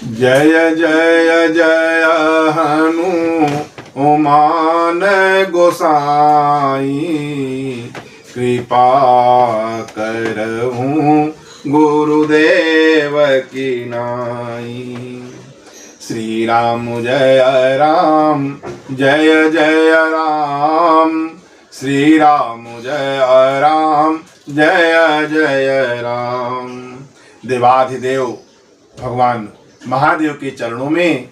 जय जय जय हनुमान गोसाई, कृपा करहूँ गुरुदेव की नाई। श्री राम जय राम, जय जय राम, श्री राम जय राम, जय जय राम। देवाधिदेव भगवान महादेव के चरणों में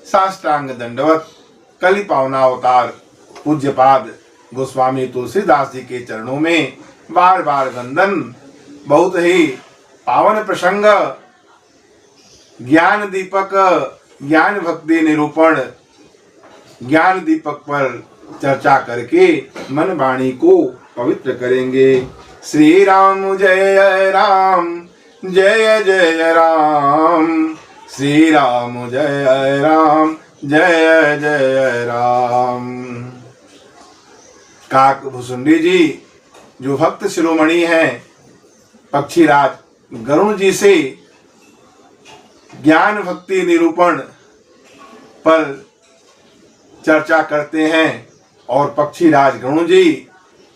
साष्टांग दंडवत कलि पावना अवतार पूज्यपाद गोस्वामी तुलसीदास जी के चरणों में बार बार वंदन। बहुत ही पावन प्रसंग, ज्ञान दीपक, ज्ञान भक्ति निरूपण, ज्ञान दीपक पर चर्चा करके मन वाणी को पवित्र करेंगे। श्री राम जय राम, जय जय राम, श्री राम जय राम, जय जय राम। काक भुसुंडी जी जो भक्त शिरोमणि हैं, पक्षीराज गरुण जी से ज्ञान भक्ति निरूपण पर चर्चा करते हैं, और पक्षीराज गरुण जी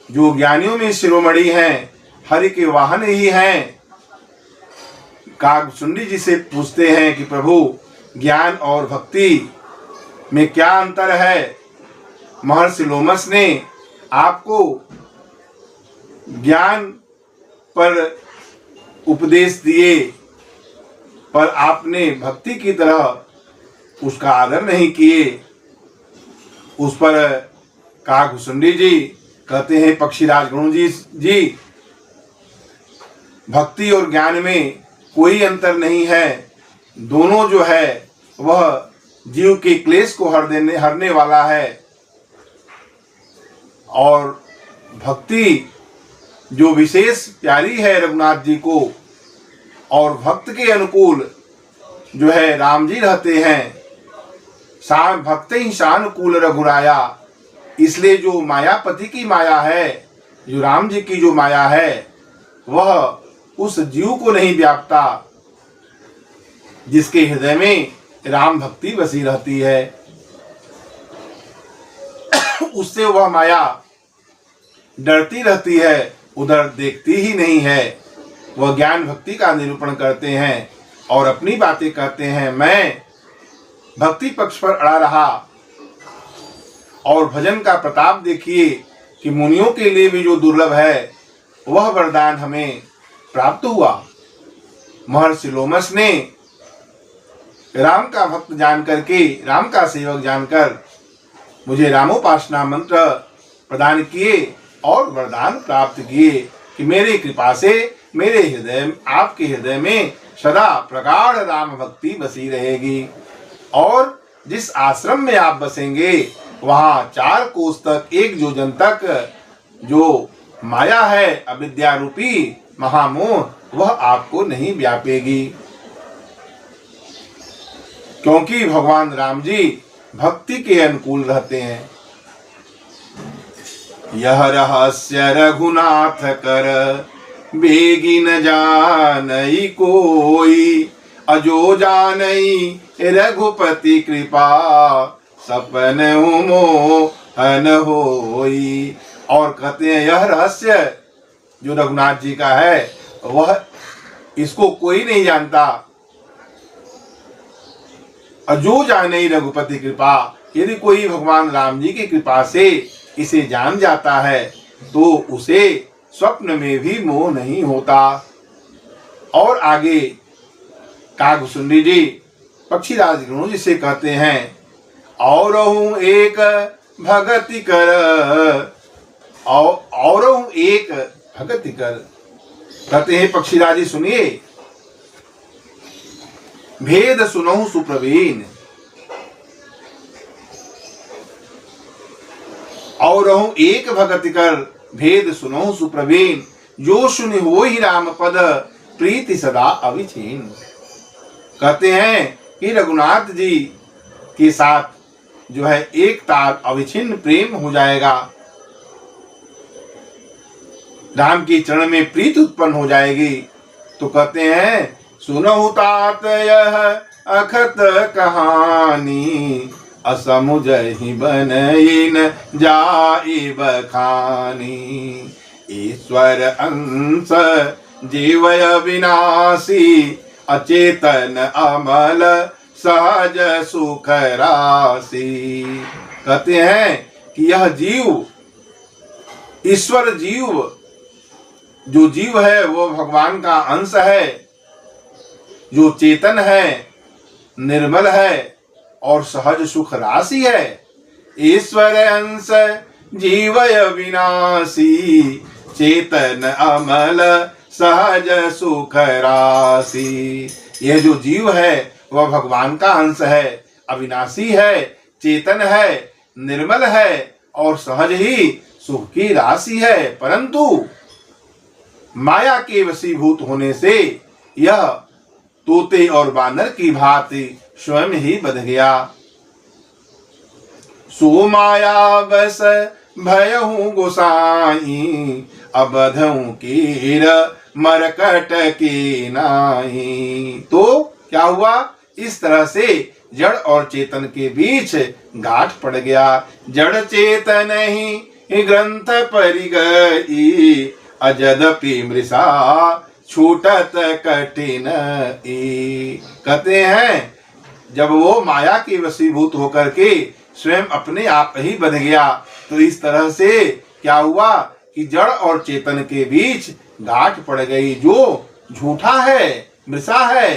जो ज्ञानियों में शिरोमणि हैं, हरि के वाहन ही हैं, काकभुसुंडी जी से पूछते हैं कि प्रभु ज्ञान और भक्ति में क्या अंतर है। महर्षि लोमस ने आपको ज्ञान पर उपदेश दिए, पर आपने भक्ति की तरह उसका आदर नहीं किए। उस पर काकभुसुंडी जी कहते हैं, पक्षीराज गरुण जी भक्ति और ज्ञान में कोई अंतर नहीं है, दोनों जो है वह जीव के क्लेश को हरने वाला है। और भक्ति जो विशेष प्यारी है रघुनाथ जी को, और भक्त के अनुकूल जो है राम जी रहते हैं। भक्त ही शानुकूल रघुराया, इसलिए जो मायापति की माया है, जो राम जी की जो माया है, वह उस जीव को नहीं व्यापता जिसके हृदय में राम भक्ति बसी रहती है। उससे वह माया डरती रहती है, उधर देखती ही नहीं है। वह ज्ञान भक्ति का निरूपण करते हैं और अपनी बातें कहते हैं। मैं भक्ति पक्ष पर अड़ा रहा, और भजन का प्रताप देखिए कि मुनियों के लिए भी जो दुर्लभ है वह वरदान हमें प्राप्त हुआ। महर्षि लोमस ने राम का भक्त जान करके, राम का सेवक जानकर मुझे रामोपासना मंत्र प्रदान किए और वरदान प्राप्त किए कि मेरी कृपा से मेरे हृदय, आपके हृदय में सदा प्रगाढ़ राम भक्ति बसी रहेगी। और जिस आश्रम में आप बसेंगे, वहां 4 कोस तक, 1 योजन तक जो माया है, अविद्या रूपी महामोह, वह आपको नहीं व्यापेगी, क्योंकि भगवान राम जी भक्ति के अनुकूल रहते हैं। यह रहस्य रघुनाथ कर, बेगी न जानई कोई, अजो जानई रघुपति कृपा, सपन मोहन होई। और कहते हैं यह रहस्य जो रघुनाथ जी का है, वह इसको कोई नहीं जानता। अजो जाने रघुपति कृपा, यदि कोई भगवान राम जी की कृपा से इसे जान जाता है तो उसे स्वप्न में भी मोह नहीं होता। और आगे काकभुसुंडी जी पक्षीराज गरुण जी से कहते हैं, और एक भगति कर, और एक भगति कर। कहते हैं पक्षीराज जी सुनिए, भेद सुनहु सुप्रवीण, और एक भगति कर, भेद सुनहु सुप्रवीण, जो सुनि होहि राम पद, प्रीति सदा अविछीन। कहते हैं कि रघुनाथ जी के साथ जो है एक तार अविछिन्न प्रेम हो जाएगा, राम के चरण में प्रीति उत्पन्न हो जाएगी। तो कहते हैं सुनहु तात यह अखत कहानी, असमुझ ही बनइन जाई बखानी। ईश्वर अंश जीवय विनाशी, अचेतन अमल सहज सुख राशि। कहते हैं कि यह जीव, ईश्वर जीव, जो जीव है वो भगवान का अंश है, जो चेतन है, निर्मल है और सहज सुख राशि है। ईश्वर अंश जीवय विनाशी, चेतन अमल सहज सुख राशि। यह जो जीव है वह भगवान का अंश है, अविनाशी है, चेतन है, निर्मल है और सहज ही सुख की राशि है। परंतु माया के वशीभूत होने से यह तोते और बानर की भांति स्वयं ही बध गया। सो माया बस भयहूँ गोसाई, अबधऊँ कीर मरकट की नाई। तो क्या हुआ, इस तरह से जड़ और चेतन के बीच गांठ पड़ गया। जड़ चेतन ही ग्रंथ परि गई, अजदपि मृषा छूटत कठिन ई। कहते हैं जब वो माया के वशीभूत होकर के स्वयं अपने आप ही बन गया, तो इस तरह से क्या हुआ कि जड़ और चेतन के बीच गांठ पड़ गई, जो झूठा है, मृषा है,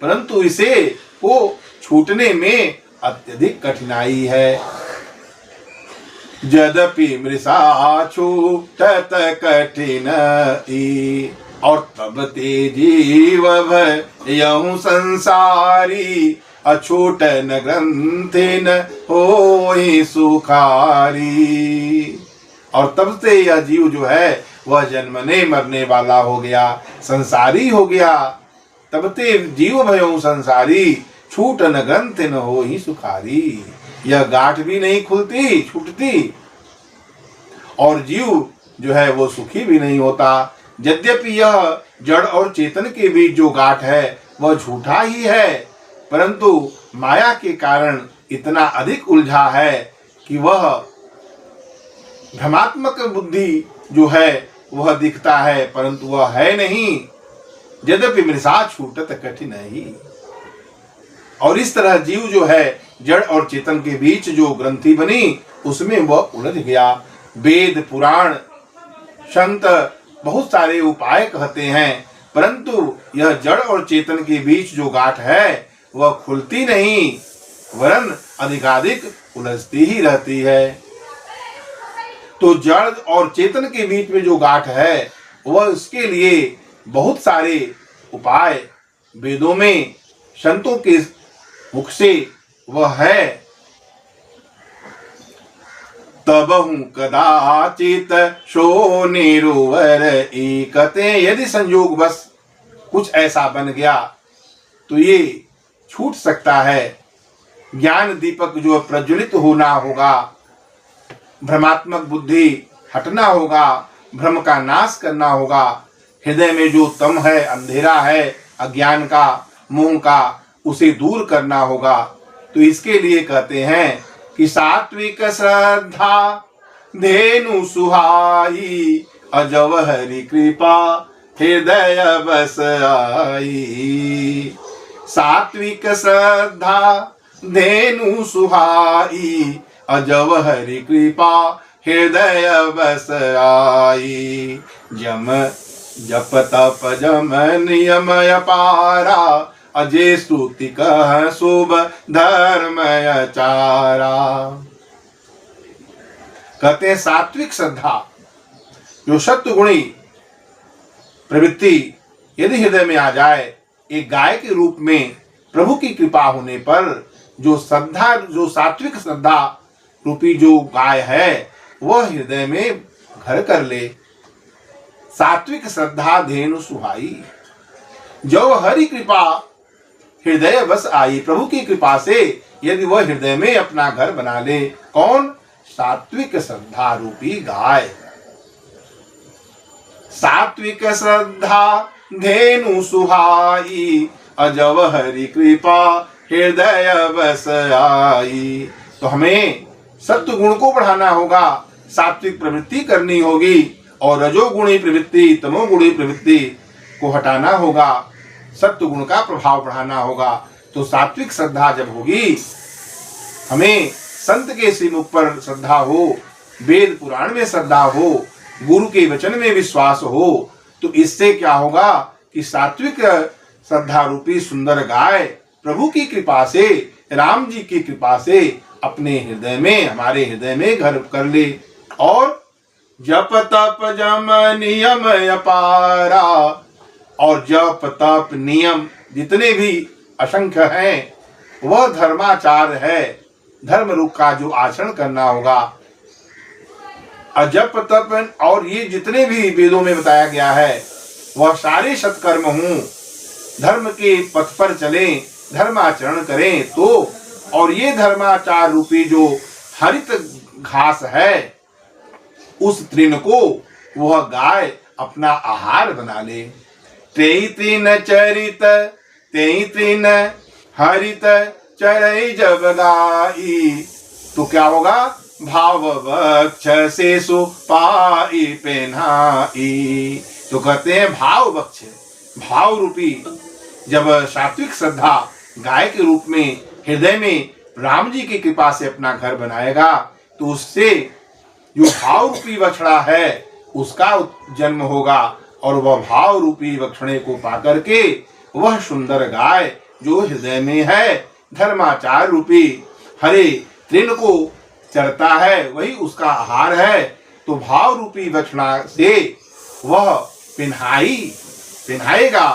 परंतु इसे को छूटने में अत्यधिक कठिनाई है। यद्यपि मृषा छूटत कठिन ई, और तब ते जीव भयहु संसारी, अछूटन ग्रंथिन होई सुखारी। और तब से यह जीव जो है वह जन्मने मरने वाला हो गया, संसारी हो गया। तब ते जीव भयहु संसारी, छूटन ग्रंथिन होई सुखारी। यह गांठ भी नहीं खुलती, छूटती, और जीव जो है वो सुखी भी नहीं होता। यद्यपि यह जड़ और चेतन के बीच जो गांठ है वह झूठा ही है, परंतु माया के कारण इतना अधिक उलझा है कि वह भ्रमात्मक बुद्धि जो है वह दिखता है, परंतु वह है नहीं। यद्यपि मृषा छूटत कठिन ही। और इस तरह जीव जो है जड़ और चेतन के बीच जो ग्रंथि बनी उसमें वह उलझ गया। वेद पुराण संत बहुत सारे उपाय कहते हैं, परंतु यह जड़ और चेतन के बीच जो गांठ है वह खुलती नहीं, वरन अधिकाधिक उलझती ही रहती है। तो जड़ और चेतन के बीच में जो गांठ है वह उसके लिए बहुत सारे उपाय वेदों में संतों के मुख से वह है। तबहु कदाचित शो निरुवर ई। कहते हैं यदि संयोग बस कुछ ऐसा बन गया तो ये छूट सकता है। ज्ञान दीपक जो प्रज्वलित होना होगा, भ्रमात्मक बुद्धि हटना होगा, भ्रम का नाश करना होगा, हृदय में जो तम है, अंधेरा है, अज्ञान का, मोह का, उसे दूर करना होगा। तो इसके लिए कहते हैं कि सात्विक श्रद्धा धेनु सुहाई, अजव हरि कृपा हृदय बस आई। सात्विक श्रद्धा धेनु सुहाई, अजव हरि कृपा हृदय बस आई। जम जप तप जम नियम अपारा, अजय स्तुति कह शुभ धर्म आचारा। कहते हैं सात्विक श्रद्धा जो सत्वगुणी प्रवृत्ति यदि हृदय में आ जाए, एक गाय के रूप में प्रभु की कृपा होने पर जो श्रद्धा, जो सात्विक श्रद्धा रूपी जो गाय है वह हृदय में घर कर ले। सात्विक श्रद्धा धेनु सुहाई, जो हरि कृपा हृदय बस आई। प्रभु की कृपा से यदि वह हृदय में अपना घर बना ले, कौन? सात्विक श्रद्धा रूपी गाय। सात्विक श्रद्धा धेनु सुहाई, अजव हरि कृपा हृदय बस आई। तो हमें सत्व गुण को बढ़ाना होगा, सात्विक प्रवृत्ति करनी होगी और रजोगुणी प्रवृत्ति तमोगुणी प्रवृत्ति को हटाना होगा, सत्व गुण का प्रभाव बढ़ाना होगा। तो सात्विक श्रद्धा जब होगी, हमें संत के श्रीमुख पर श्रद्धा हो, वेद पुराण में श्रद्धा हो, गुरु के वचन में विश्वास हो, तो इससे क्या होगा कि सात्विक श्रद्धा रूपी सुंदर गाय प्रभु की कृपा से, राम जी की कृपा से अपने हृदय में, हमारे हृदय में घर कर ले। और जप तप जम नियम अपारा, और जप तप नियम जितने भी असंख्य हैं वह धर्माचार है, धर्म रूप का जो आचरण करना होगा। जप तप और ये जितने भी वेदों में बताया गया है वह सारे सत्कर्म हूँ, धर्म के पथ पर चलें, धर्माचरण करें तो। और ये धर्माचार रूपी जो हरित घास है उस तृण को वह गाय अपना आहार बना ले। तेई तृण चरित तेई तृण हरित चरई जब गाई, तो क्या होगा, भाव वक्ष से सो पाई पेन्हाई। तो कहते हैं भाव वक्ष, भाव रूपी जब सात्विक श्रद्धा गाय के रूप में हृदय में राम जी की कृपा से अपना घर बनाएगा तो उससे जो भाव रूपी बछड़ा है उसका जन्म होगा, और वह भाव रूपी बछड़े को पाकर के वह सुंदर गाय जो हृदय में है, धर्माचार रूपी हरे तृण को चरता है, वही उसका आहार है। तो भाव रूपी बछड़ा से वह पिन्हाएगा,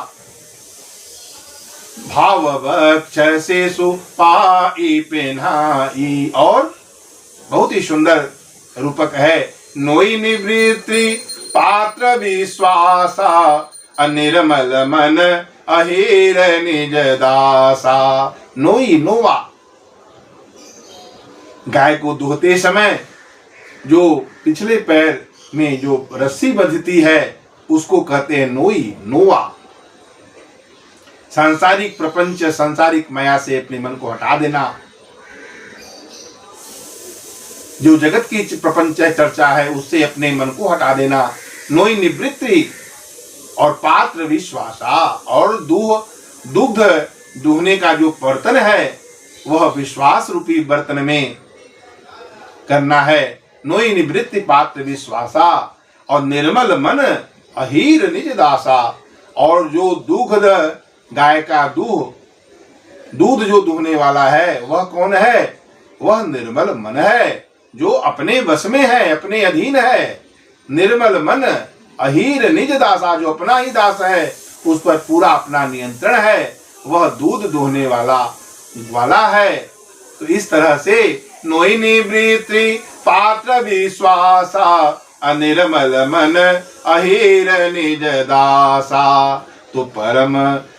भाव वक्ष से सो पाई पिन्हाई। और बहुत ही सुंदर रूपक है, नोई निवृत्ति पात्र विश्वासा, अनिर्मल मन अहिर निज दासा। नोई नोवा, गाय को दुहते समय जो पिछले पैर में जो रस्सी बंधती है उसको कहते हैं नोई, नोवा। सांसारिक प्रपंच, सांसारिक माया से अपने मन को हटा देना, जो जगत की प्रपंच चर्चा है उससे अपने मन को हटा देना। नोई निवृत्ति और पात्र विश्वासा, और दुग्ध दूहने का जो बर्तन है वह विश्वास रूपी बर्तन में करना है। नोई निवृत्ति पात्र विश्वासा, और निर्मल मन अहीर निज दासा। और जो दूध, गाय का दूध जो दूहने वाला है वह कौन है, वह निर्मल मन है जो अपने वश में है, अपने अधीन है। निर्मल मन अहीर निज दासा, जो अपना ही दास है, उस पर पूरा अपना नियंत्रण है, वह दूध दोहने वाला है। तो इस तरह से नोई निवृत्ति पात्र विश्वासा, अनिर्मल मन अहीर निज दासा। तो परम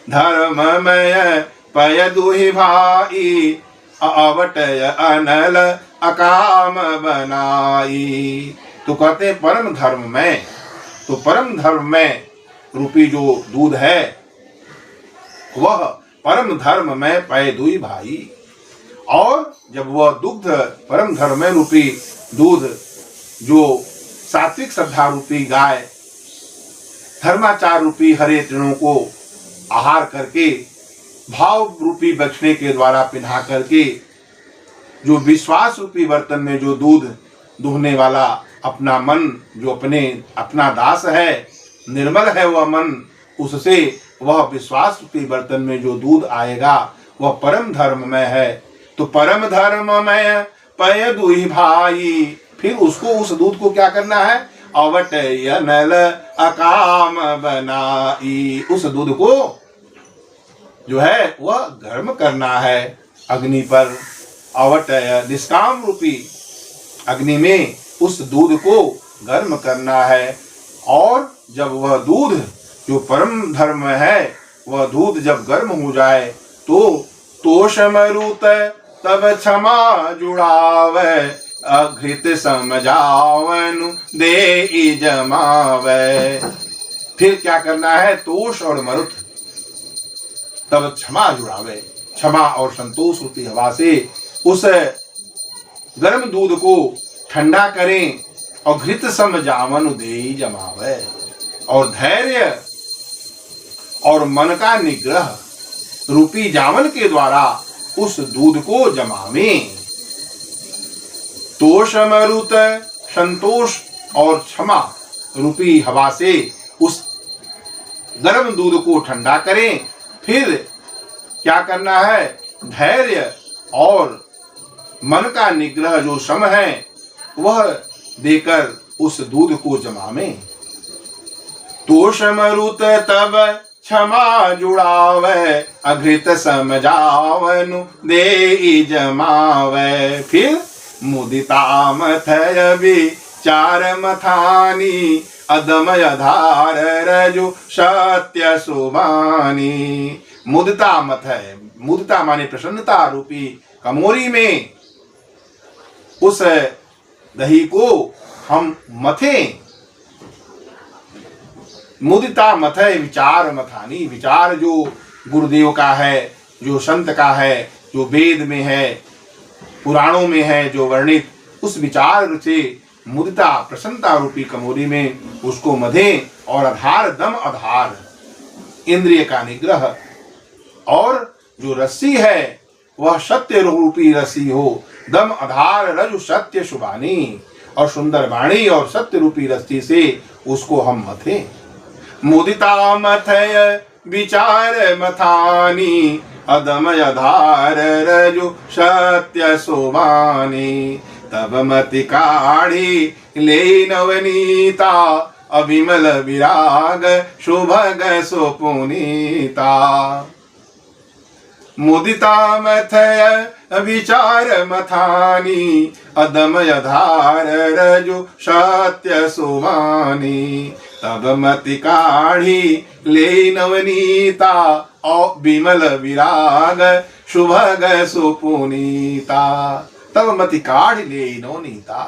धर्ममय पय दुहि भाई, अवटय अनल अकाम बनाई। तो कहते हैं परम धर्म में, तो परम धर्म में रूपी जो दूध है वह परम धर्म में पय दुई भाई। और जब वह दुग्ध परम धर्म में रूपी दूध जो सात्विक श्रद्धा रूपी गाय धर्माचार रूपी हरे तृणों को आहार करके भाव रूपी बछड़े के द्वारा पिन्हा करके जो विश्वास रूपी बर्तन में जो दूध दूहने वाला अपना मन जो अपना दास है, निर्मल है वह मन, उससे वह विश्वास रूपी बर्तन में जो दूध आएगा वह परम धर्म में है। तो परम धर्म में पय दुहि भाई, फिर उसको उस दूध को क्या करना है, अवटय नल अकाम बनाई। उस दूध को जो है वह गर्म करना है अग्नि पर, अवटय निष्काम रूपी अग्नि में उस दूध को गर्म करना है। और जब वह दूध जो परम धर्म है वह दूध जब गर्म हो जाए तो तोष मरुत तब क्षमा जुड़ावे, अघृत समझावन दे जमावे। फिर क्या करना है, तोष और मरुत तब क्षमा जुड़ावे, क्षमा और संतोष रूपी हवा से उस गर्म दूध को ठंडा करें और घृत सम जावन देई जमावे, और धैर्य और मन का निग्रह रूपी जावन के द्वारा उस दूध को जमावें। तोष मरुत संतोष और क्षमा रूपी हवा से उस गर्म दूध को ठंडा करें। फिर क्या करना है? धैर्य और मन का निग्रह जो सम है वह देकर उस दूध को जमावें। तोष मरुत तब क्षमा जुड़ावे, अघृत सम जावनु देई जमावे। फिर मुदिता मथय विचार मथानी, अदमय धार रजु सत्य सुबानी। मुदिता मथय, मुदिता माने प्रसन्नता रूपी कमोरी में उस दही को हम मथें। मुदिता मथय विचार मथानी, विचार जो गुरुदेव का है, जो संत का है, जो वेद में है, पुराणों में है, जो वर्णित, उस विचार से मुदिता प्रसन्नता रूपी कमोरी में उसको मधें। और आधार दम आधार इंद्रिय का निग्रह, और जो रस्सी है वह सत्य रूपी रस्सी हो। दम आधार रजु सत्य शुभानी, और सुंदर वाणी और सत्य रूपी रस्सी से उसको हम मथें। मुदिता मथय विचार मथानी, अदमय धार रजु सत्य सुबानी। तब मति काढ़ी ले नवनीता, अविमल विराग शुभग सुपुनीता। मुदिता मथय विचार मथानी, अदमय धार रजु सत्य सुबानी। तब मति काढ़ी ले नवनीता, और विमल विराग शुभग सुपुनीता। तब मति काढ़ ले नवनीता।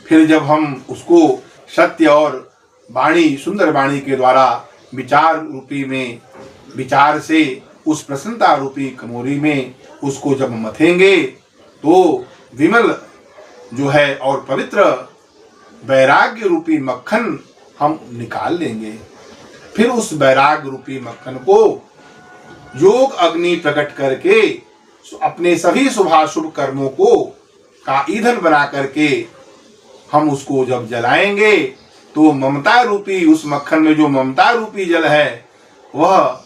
फिर जब हम उसको सत्य और वाणी, सुंदर वाणी के द्वारा विचार रूपी में, विचार से उस प्रसन्नता रूपी कमोरी में उसको जब मथेंगे तो विमल जो है और पवित्र वैराग्य रूपी मक्खन हम निकाल लेंगे। फिर उस वैराग्य रूपी मक्खन को योग अग्नि प्रकट करके अपने सभी शुभाशुभ कर्मों को का ईंधन बना करके हम उसको जब जलाएंगे तो ममता रूपी, उस मक्खन में जो ममता रूपी जल है वह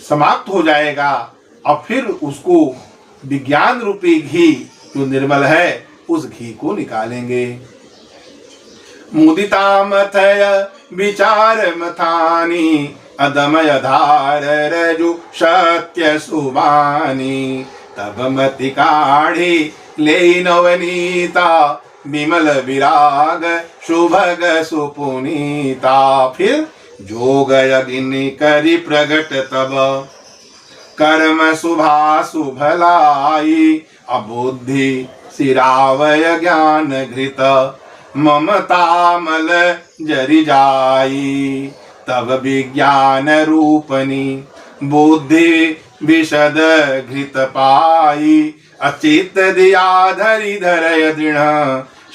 समाप्त हो जाएगा। और फिर उसको विज्ञान रूपी घी जो निर्मल है उस घी को निकालेंगे। मुदिता मथय विचार मथानी, अदमय धार रजु सत्य सुबानी। तब मति काढ़ी ले नवनीता, विमल विराग शुभग सुपुनीता। फिर जोग अग्नि करि प्रगट तब, कर्म शुभा शुभलाई। अबुद्धि सिरावय ज्ञान घृत, ममता मल जरि जाई। तब विज्ञान रूपनी बुद्धि विशद घृत पाई। अचित दिया धरि धरय दृढ़,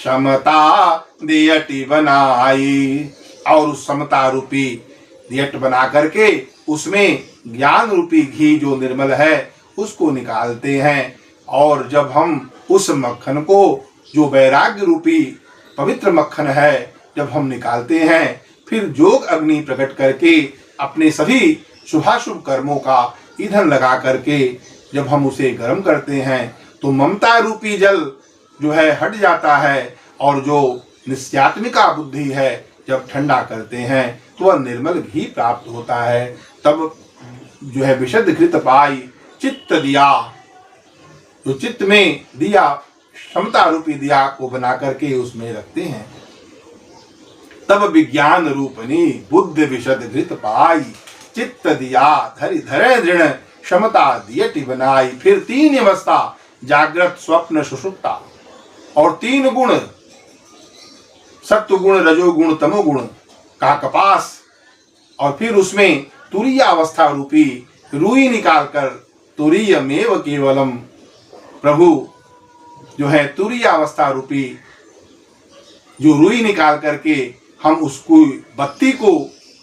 समता दियटि बनाई। और उस समता रूपी दियट बना करके उसमें ज्ञान रूपी घी जो निर्मल है उसको निकालते हैं। और जब हम उस मक्खन को, जो वैराग्य रूपी पवित्र मक्खन है, जब हम निकालते हैं फिर जोग अग्नि प्रकट करके अपने सभी शुभाशुभ कर्मों का ईंधन लगा करके जब हम उसे गर्म करते हैं तो ममता रूपी जल जो है हट जाता है। और जो निश्चयात्मिका बुद्धि है जब ठंडा करते हैं तो वह निर्मल घी प्राप्त होता है। तब जो है विशद घृत पाई, चित्त दिया, जो चित्त में दिया, क्षमता रूपी दिया को बना करके उसमें रखते हैं। तब विज्ञान रूपनी बुद्ध विशद घृत पाई, चित्त दिया धरि धरे दृढ़, क्षमता दियटि बनाई। फिर तीन अवस्था, जागृत स्वप्न सुषुप्ता, और तीन गुण, सत्व गुण, रजोगुण, तमोगुण का कपास, और फिर उसमें तुरीय अवस्था रूपी रुई निकाल कर तुरीयमेव केवलम, प्रभु जो है तुरीय अवस्था रूपी जो रुई निकाल करके हम उसको बत्ती को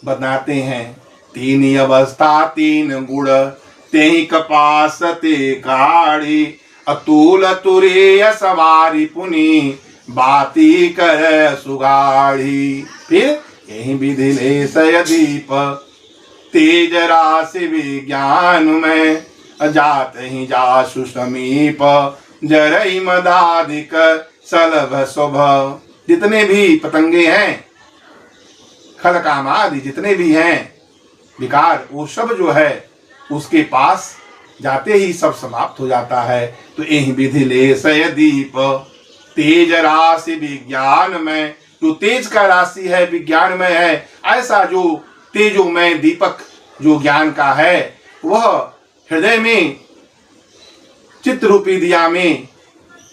बनाते हैं। तीन अवस्था तीन गुण तेहि कपास ते काढ़ी, अतुल तुरीय सवारी पुनि बाती कर सुगाढ़ी। फिर यही विधि लेसय दीप तेज राशि विज्ञान में, अजात ही जासु समीप जरई मदादिक सलभ शुभ। जितने भी पतंगे हैं, खल काम आदि जितने भी हैं विकार, वो सब जो है उसके पास जाते ही सब समाप्त हो जाता है। तो यही विधि लेसय दीप तेज राशि विज्ञान में, जो तेज का राशि है विज्ञान में है, ऐसा जो तेजोमय दीपक जो ज्ञान का है वह हृदय में चित्त रूपी दिया में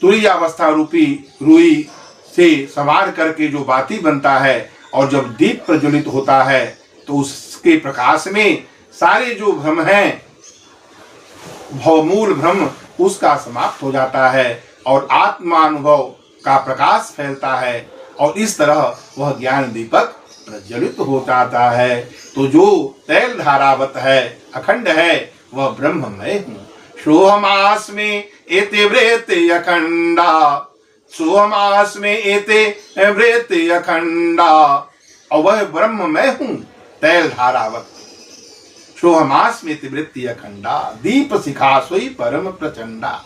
तुरीयावस्था रूपी रुई से संवार करके जो बाती बनता है, और जब दीप प्रज्वलित होता है तो उसके प्रकाश में सारे जो भ्रम हैं, भवमूल भ्रम उसका समाप्त हो जाता है और आत्मानुभव का प्रकाश फैलता है, और इस तरह वह ज्ञान दीपक प्रज्वलित हो जाता है। तो जो तैल धारावत है, अखंड है, वह ब्रह्ममय हूँ। सोहमास्मि एते वृत्ति अखंडा, सोहमास्मि एते वृत्ति अखंडा, और वह ब्रह्ममय हूँ तैल धारावत। सोहमास्मि एते वृत्ति अखंडा, दीप शिखा सोई परम प्रचंडा,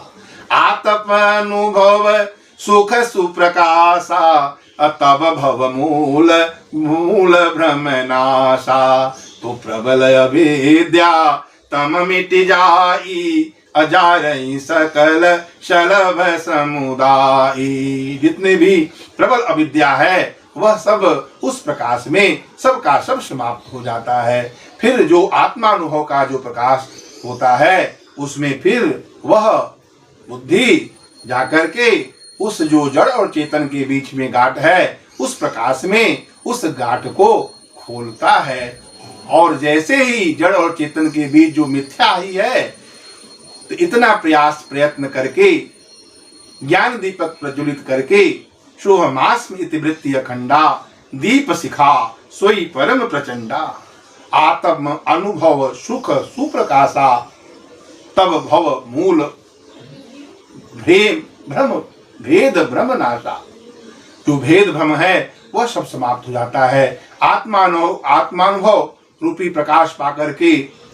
आतप अनुभव सुख सुप्रकाशा, तब भव मूल मूल भ्रम नाशा। तो प्रबल अविद्या तम मिट जाई, अजारई सकल शलभ समुदायी। जितने भी प्रबल अविद्या है वह सब उस प्रकाश में सबका सब समाप्त हो जाता है। फिर जो आत्मानुभव का जो प्रकाश होता है उसमें फिर वह बुद्धि जाकर के उस जो जड़ और चेतन के बीच में गांठ है, उस प्रकाश में उस गांठ को खोलता है। और जैसे ही जड़ और चेतन के बीच जो मिथ्या ही है, तो इतना प्रयास प्रयत्न करके ज्ञान दीपक प्रज्वलित करके सोहमास्मि इति वृत्ति अखंडा, दीप शिखा सोई परम प्रचंडा, आत्म अनुभव सुख सुप्रकाशा, तब भव मूल भ्रम भेद भ्रम नाशा। जो भेद भ्रम है वह सब समाप्त हो जाता है। आत्मानुभव रूपी प्रकाश पाकर के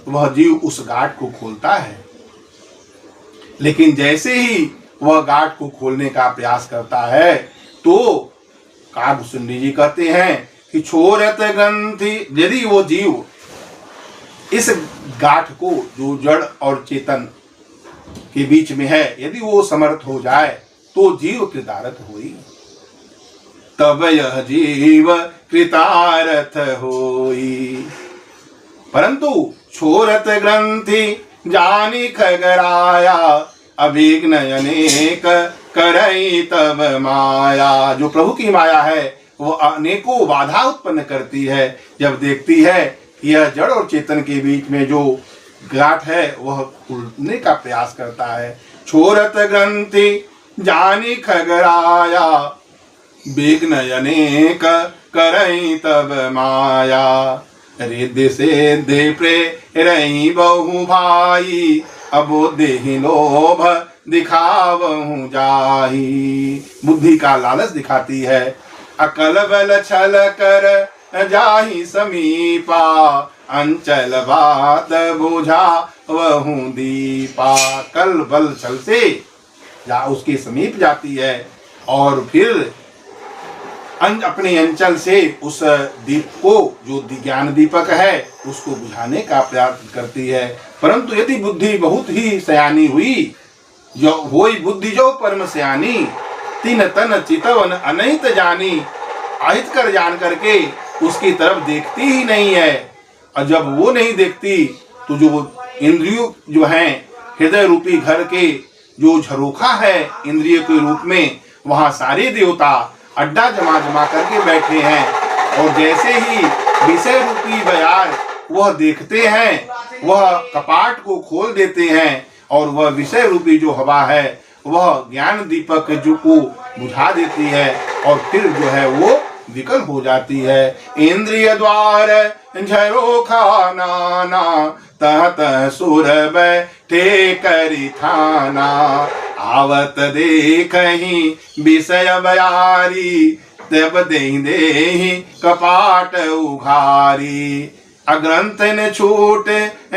वह जीव उस गांठ को खोलता है। लेकिन जैसे ही वह गांठ को खोलने का प्रयास करता है तो कागभूषणी जी कहते हैं कि छोरत ग्रंथि, यदि वो जीव इस गांठ को जो जड़ और चेतन के बीच में है, यदि वो समर्थ हो जाए तो जीव कृतार्थ होई, तब यह जीव कृतार्थ होई। परंतु छोरत ग्रंथि जानी खगराया, अभिघ्न अनेक करई तब माया। जो प्रभु की माया है वो अनेकों बाधा उत्पन्न करती है। जब देखती है कि यह जड़ और चेतन के बीच में जो गांठ है वह खुलने का प्रयास करता है। छोरत ग्रंथि जानी खगराया, विघ्न अनेक करई तब माया। रिद्धि सिद्धि प्रेरई बहु भाई, अबुद्धि लोभ दिखावहु जाही। बुद्धि का लालच दिखाती है, अकल बल छल कर जाही समीपा, अंचल बात बुझा वहु दीपा। कल बल छल से या उसके समीप जाती है और फिर अपने अंचल से उस दीप को जो ज्ञान दीपक है उसको बुझाने का प्रयास करती है। परंतु यदि बुद्धि बहुत ही सयानी हुई, जो होई बुद्धि जो परम सयानी, तीन तन चितवन अनहित जानी, अहित कर जान करके उसकी तरफ देखती ही नहीं है। और जब वो नहीं देखती तो जो इंद्रियों जो हैं, हृदय रूपी घर के जो झरोखा है इंद्रिय के रूप में, वहां सारे देवता अड्डा जमा करके बैठे हैं। और जैसे ही विषय रूपी बयार वह देखते हैं, वह कपाट को खोल देते हैं और वह विषय रूपी जो हवा है वह ज्ञान दीपक जो को बुझा देती है और फिर जो है वो विकल हो जाती है। इंद्रिय द्वार झरोखा नाना, तह तह सुर बैठे करी थाना, आवत देखहि विषय बयारी, तब देहि कपाट उघारी। अग्रंथ न छूट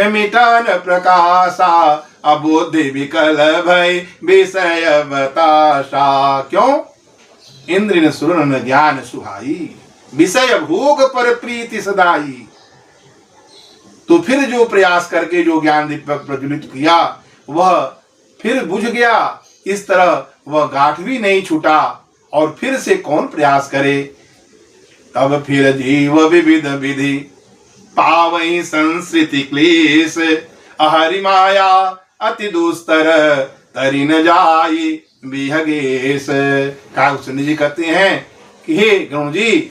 मिटन प्रकाशा, अबोधि विकल भय विषय बताशा। क्यों? इंद्र न सुर न ज्ञान सुहाई, विषय भोग पर प्रीति सदाई। तो फिर जो प्रयास करके जो ज्ञान दीपक प्रज्वलित किया वह फिर बुझ गया। इस तरह वह गांठ भी नहीं छूटा और फिर से कौन प्रयास करे। तब फिर जीव विविध विधि, पावई संस्कृति क्लेश, अहरि माया अति दुस्तर, तरि न जाई विहगेश। काकुत्स्थानी जी कहते हैं कि हे गरुण जी,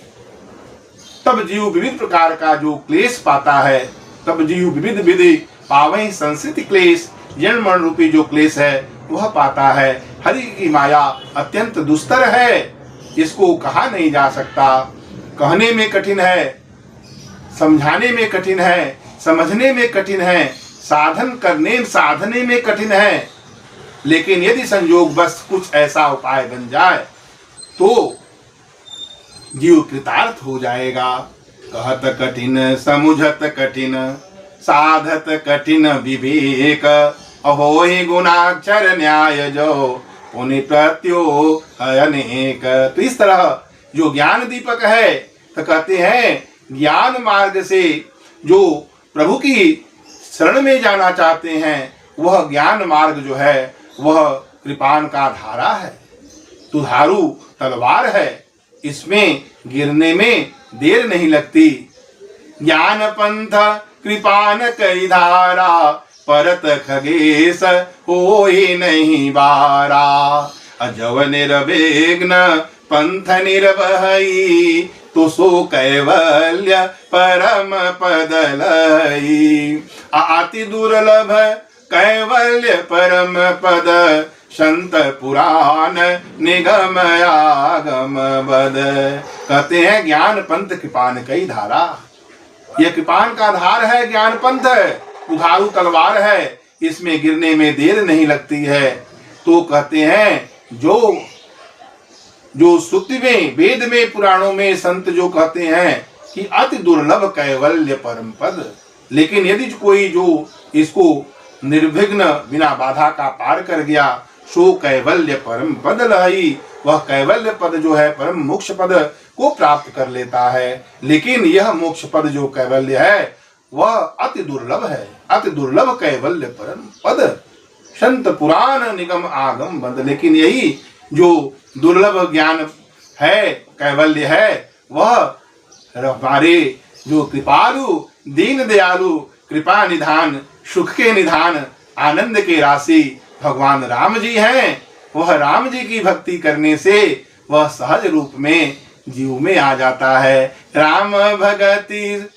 तब जीव विविध प्रकार का जो क्लेश पाता है, तब जीव विविध विधि पावई संस्कृति क्लेश, जन्म मरण रूपी जो क्लेश है वह पाता है। हरि की माया अत्यंत दुस्तर है, इसको कहा नहीं जा सकता। कहने में कठिन है, समझाने में कठिन है, समझने में कठिन है, साधने में कठिन है। लेकिन यदि संयोग बस कुछ ऐसा उपाय बन जाए तो जीव कृतार्थ हो जाएगा। कहत कठिन समुझत कठिन, साधत कठिन विवेक, अहोहि गुणाक्षर न्याय जो पुनि प्रत्यो अनेक। तो इस तरह जो ज्ञान दीपक है, तो कहते हैं ज्ञान मार्ग से जो प्रभु की शरण में जाना चाहते हैं वह ज्ञान मार्ग जो है वह कृपान का धारा है, दुधारू तलवार है, इसमें गिरने में देर नहीं लगती। ज्ञान पंथ कृपान कई धारा, परत खगेश होई नहीं बारा। अजव निर्विघ्न पंथ निर्वहई, तो सो कैवल्य परम पद लई। अति दुर्लभ कैवल्य परम पद, संत पुराण निगम आगम बद। कहते हैं ज्ञान पंथ कृपान कई धारा, यह कृपान का धार है, ज्ञान पंथ उधारू तलवार है, इसमें गिरने में देर नहीं लगती है। तो कहते हैं जो श्रुति में, वेद में, पुराणों में संत जो कहते हैं कि अति दुर्लभ कैवल्य परम पद, लेकिन यदि कोई जो इसको निर्विघ्न बिना बाधा का पार कर गया, सो कैवल्य परम पद लई, वह कैवल्य पद जो है परम मोक्ष पद को प्राप्त कर लेता है। लेकिन यह मोक्ष पद जो कैवल्य है वह अति दुर्लभ है, अति दुर्लभ कैवल्य परम पद, संत पुराण निगम आगम बंद। लेकिन यही जो दुर्लभ ज्ञान है, कैवल्य है, वह हमारे जो कृपालु दीन दयालु कृपा निधान सुख के निधान आनंद के राशि भगवान राम जी हैं। वह राम जी की भक्ति करने से वह सहज रूप में जीव में आ जाता है। राम भगति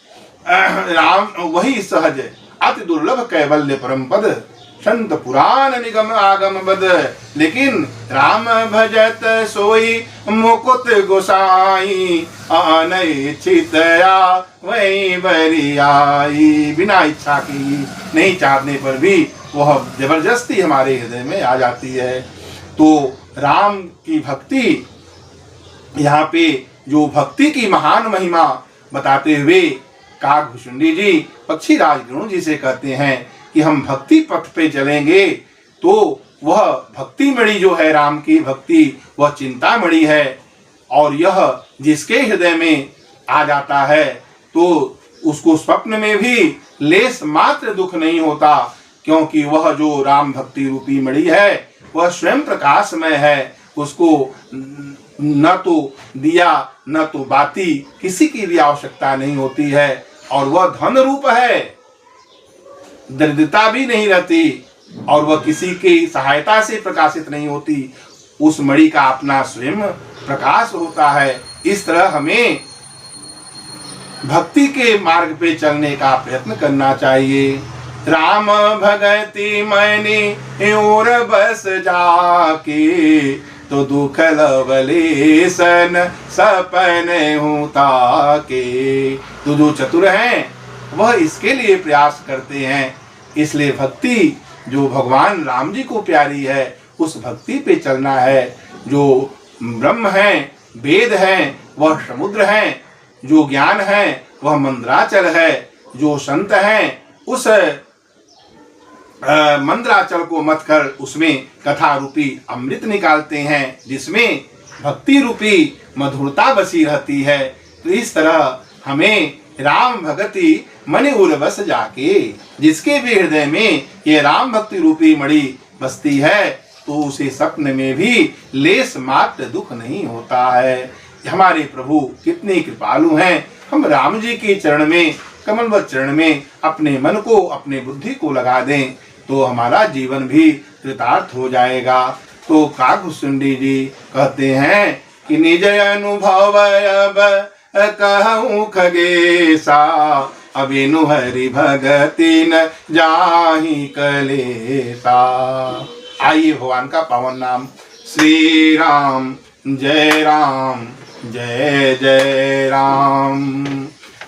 राम वही सहज अति दुर्लभ कैवल्य परम पद, संत पुराण निगम आगम बद। लेकिन राम भजत सोई मुकुत गोसाई, अनैच्छितया वही बरियाई। बिना इच्छा की, नहीं चाहने पर भी वह जबरदस्ती हमारे हृदय में आ जाती है। तो राम की भक्ति, यहाँ पे जो भक्ति की महान महिमा बताते हुए काकभूषुंडी जी पक्षीराज गरुड़ जी से कहते हैं कि हम भक्ति पथ पे चलेंगे तो वह भक्ति मणि जो है, राम की भक्ति, वह चिंतामणि है। और यह जिसके हृदय में आ जाता है तो उसको स्वप्न में भी लेस मात्र दुख नहीं होता, क्योंकि वह जो राम भक्ति रूपी मणि है वह स्वयं प्रकाशमय है। उसको न तो दिया न तो बाती किसी की भी आवश्यकता नहीं होती है, और वह धन रूप है, दरिद्रता भी नहीं रहती, और वह किसी की सहायता से प्रकाशित नहीं होती। उस मणि का अपना स्वयं प्रकाश होता है। इस तरह हमें भक्ति के मार्ग पे चलने का प्रयत्न करना चाहिए। राम भगति मैंने और बस जाके, तो दुख लवलेशन सपने हूँ ताके। तो जो चतुर हैं वह इसके लिए प्रयास करते हैं। इसलिए भक्ति जो भगवान राम जी को प्यारी है उस भक्ति पे चलना है। जो ब्रह्म है, वेद है, वह समुद्र है। जो ज्ञान है वह मंद्राचल है। जो संत हैं उस मंद्राचल को मत कर उसमें कथा रूपी अमृत निकालते हैं, जिसमें भक्ति रूपी मधुरता बसी रहती है। तो इस तरह हमें राम भगति मणि उर बस जाके, जिसके भी हृदय में ये राम भक्ति रूपी मणि बसती है तो उसे सपने में भी लेस मात्र दुख नहीं होता है। हमारे प्रभु कितने कृपालु हैं। हम राम जी के चरण में, कमलवत चरण में अपने मन को, अपने बुद्धि को लगा दें तो हमारा जीवन भी कृतार्थ हो जाएगा। तो काकभूषुंडी जी कहते हैं कि निज अनुभव अब कहूँ खगेसा, अबिनु हरि भगति न जाहि कलेसा। आइए भगवान का पावन नाम श्री राम जय राम जय जय राम।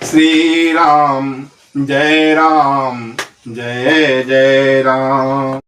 श्री राम जय राम जय जय राम।